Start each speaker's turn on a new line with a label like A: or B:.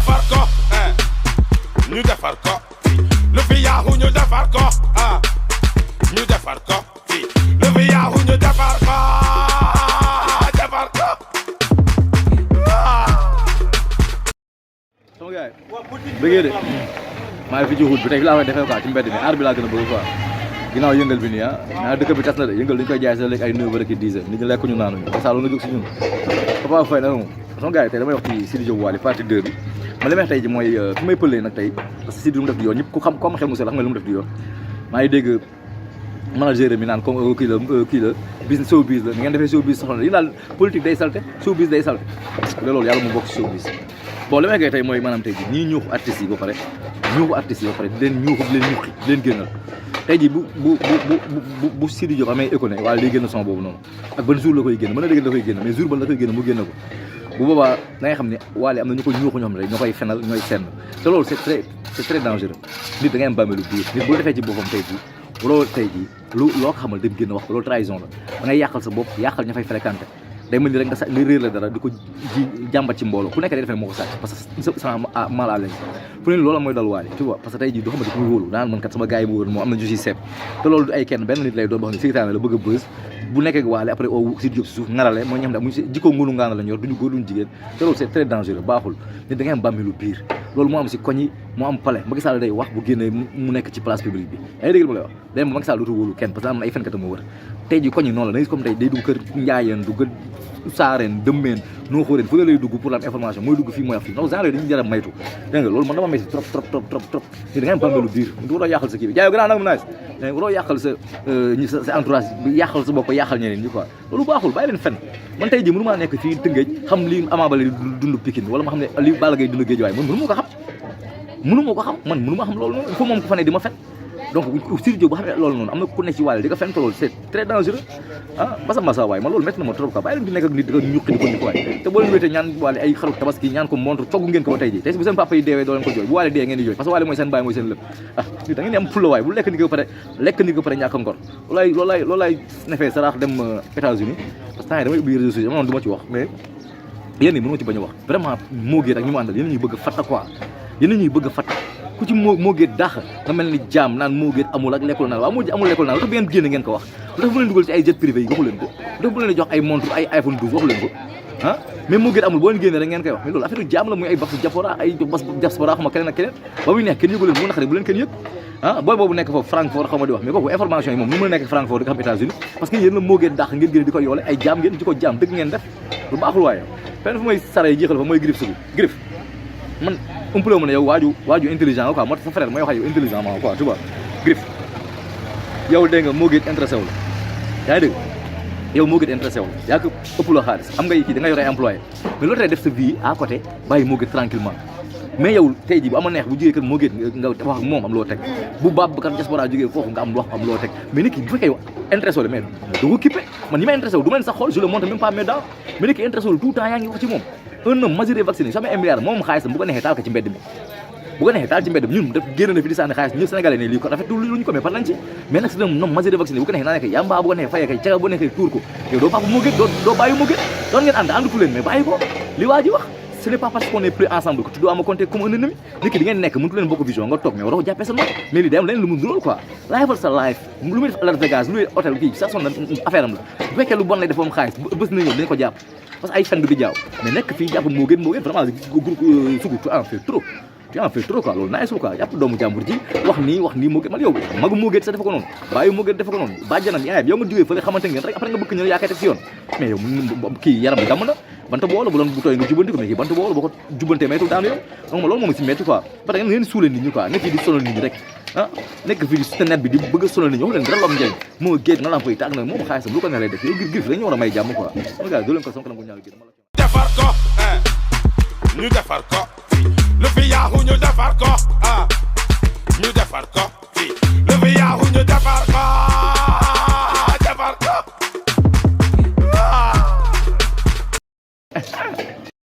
A: defar ko ñu defar ko lu fi yaaxu ñu defar ko ñu defar ko lu fi yaaxu ñu defar ko defar ko
B: sama gars yi bëggee de maa ngi fi ci route bi tey fi laa koy defee quoi ci mbedd mi aar bi laa gën a bëgg quoi ginnaaw yëngal bi nii ah dëkk bi tas na de yëngal dañu koy jaay sa léegi ay 9 heures ak 10 heures nit ñi lekk ñu naanuñu Saalum nga jóg si ñun Papa Faye nag moom sama gars yi tey damay wax ci Sidy Diop Wally partie 2 bi ma li may wax tey ji mooy fi may pëlee nag tey parce que Sidy lu mu def di yoon ñëpp ku xam comme xel mu sell xam nga lu mu def di yoon maa ngi dégg manager mi naan comme kii la business showbiz la ni ngeen defee showbiz soxla na yi daal politique day salte showbiz day salte loolu yàlla mu bokk si showbiz bon li may koy tey mooy maanaam tey ji ñii ñuuxu artistes yi ba pare di leen ñuuxu di leen ñuuxi di leen génnal tey ji bu Sidy Diop amee école waaye day génn son boobu noonu ak ban jour la koy génn mën na dégg da koy génn mais jour ban la koy génn mu génn ko bu boobaa da ngay xam ne Wally am na ñu ko ñuuxu ñoo xam ne ñoo koy fenal ñooy senn te loolu c'est très dangereux nit da ngay am bàmmeelu biir nit bu defee ci boppam tey ji loolu tey ji loo ko xamal dem génn wax ko loolu trahison la da ngay yàqal sa bopp yàqal ña fay fréquenté day mel ni rek nga réer la dara di ko jàmbat ci mbooloo ku nekk day defee moo ko sàcc parce que ça mal à l'aise fu ne loolu mooy dal Wally tu vois parce que tey jii doo xamante ku wóolu daan man kat sama gars yi mu wóor moom am na ju si seet te loolu du ay kenn benn nit lay doon boo xam ne seytaane la bëgg a bës bu nekkee ak Wally après o Sidy Diop si suuf ngarale mooy ñoo xam ne amuñu jikkoo ngunu ngaana la ñor duñu góor duñu jigéen te loolu c'est très dangereux baaxul nit da ngay am bàmmeelu biir loolu moo am si koñ yi moo am palais Macky Sall day wax bu génnee mu nekk ci place publique bi yaa ngi dégg ma lay wax day Macky Sall dootu wóolu kenn parce que am na ay fenkat moo wër tey jii koñ yi noonu la da ngay comme tey day dugg kër njaayeen dugg saareen dëmmeen noo xóoreen fu ne lay dugg pour la am information mooy dugg fii mooy wax fii donc genre yooyu dañuy jar a maytu dégg nga loolu man dama métti trop ni da ngay am bàmmeelu biir du waroo yàqal sa kii bi jaayoo gannaaw nag mu naagis waroo yàqal sa entourage bi yàqal sa bopp yàqal ñeneen ñi quoi loolu baaxul bàyyi leen fen man tey jii mënu maa nekk fii Tëngéej xam li Ama Baldé dund Pikine wala ma xam ne li Balla Gaye dund Guédiawaye man mënu ma ko xam man mënu ma xam loolu noonu il faut moom ko fa ne di ma fen donc Sidy Diop boo xam ne loolu noonu am na ku ne ci Wally di ko fenn loolu c'est très dangereux basa waaye man loolu métti na ma trop quoi bàyyi leen di nekk ak nit di ko ñuqi di ko nit waaye te boo leen wéetee ñaan Wally ay xaru tabaski ñaan ko montre coggu ngeen ko ba tey ji tey bu seen papa yi deewee doo leen ko jooy bu Wally dee ngeen di jooy parce que Wally mooy seen baay mooy seen lépp nit da ngeen di am fulla waaye bu lekk nit ko pare ñàkk ngor loolu laay nefee saraax dem États-Unis parce que temps yi damay ubbi réseaux sociaux man du ma ci wax mais yéen ñi mënoo ci bañ a wax vraiment moo gën ak ñu mu àndal yéen ñuy bëgg a fatta quoi yéen ñuy bëgg a fatta ku ci moo géet daax nga mel ni jaam naan moo géet amul ak lekkul naan waaw moo amul lekkul naan lu tax bi ngeen génn ngeen ko wax lu tax bu leen dugal ci ay jet privé yi waxu leen ko lu tax bu leen jox ay montre ay iPhone 12 waxu leen ko mais moo géet amul boo leen génnee rek ngeen koy wax mais loolu affaire jaam la muy ay baxu diaspora ay bas diaspora xama keneen ak keneen ba muy neex kenn yëgu leen bu naqari bu leen kenn yëg booy boobu nekk foofu Francfort xaw ma di wax mais kooku information yi moom nu mu nekk Francfort di ko xam États-Unis parce que yéen la moo géet daax ngeen génne di ko yoole ay jaam ngeen di ko jaam dëgg ngeen def lu baaxul waaye fenn fu may sare jeexal fa mooy Griff Sougou Griff man umpuloo ma ne yow waaju intelligent nga quoi moo tax sa frère mooy wax yow intelligent ma quoi tu vois Griff yow dégg nga moo géet intéressé wu la yaa ngi dégg yow moo géet intéressé wu la yaa ko ëpp loo xaalis am ngay kii da nga yor ay employé mais loolu tey def sa vie à côté bàyyi moo géet tranquillement mais yow tey jii bu ama neex bu jógee kër moo géet nga wax ak moom am loo teg bu baab bakar diaspora jógee foofu nga am wax am loo teg mais nit ki bu fekkee yow intéressé wu la mais da ko kippé man ñi may intéressé wu du ma leen sax xool je le montre même pas mes dents mais nit ki intéressé wu tout le temps yaa ngi wax ci moom un homme majeur vacciné su amee un milliard moom xaalisam bu ko neexee taal ko ci mbedd mi bu ko neexee taal ci mbedd mi ñun def génn na fi di sànni xaalis ñëpp sénégalais ne lii ko rafet lu ñu ko mais par lañ ci mais nag c'est un homme majeur vacciné bu ko neexee naa nekk yamba bu ko neexee fayee kay caga bu neexee tuur ko yow doo papa moo gën doo bàyyi moo gën doon ngeen ànd tu leen mais bàyyi ko li waa ji wax ce n'est pas parce qu'on est plus ensemble que tu dois me compter comme un ennemi nit ki di ngeen nekk mënatu leen bokk vision nga toog mais waroo ko jàppee sa nopp mais lii day am leneen lu mu dural quoi lifeal sa life lu muy def Las Vegas lu muy hôtel kii sa son affaire am la bu fekkee lu bon lay def moom xaalis bés na ñëw dañ ko jàpp parce que ay fen du di jaaw mais nekk fii jàpp moo gën vraiment groupe Sougou tu en fais trop quoi loolu naa sul quoi jàpp doomu jàmbur ji wax nii moo gën man yow magu moo gën sa defe ko noonu bàyyi moo gën defe ko noonu bàjjanam yaay yow nga jógee fële xamante ngeen rek après nga bëgg ñëw yaa koy teg si yoon mais yow kii yaram bi gàmm na banta boo la bu doon bu tooy nga jubanti ko mais kii banta boo la boo ko jubantee maytul daanu yow donc loolu moom si metti quoi parce que ngeen suulee nit ñi quoi nekk fii di sonal nit ñi rek nekk fii di net bi di bëgg a sonal nit ñi wax leen dara lu am njëriñ moo géet nga lamp yi tàgg na moom xaalisam lu ko neex lay def yow Griff dañu war a may jàmm quoi sama gars doo leen ko sama kanam ko ñaal géet
A: defar ko ñu defar ko lu fi yaaxu ñu defar ko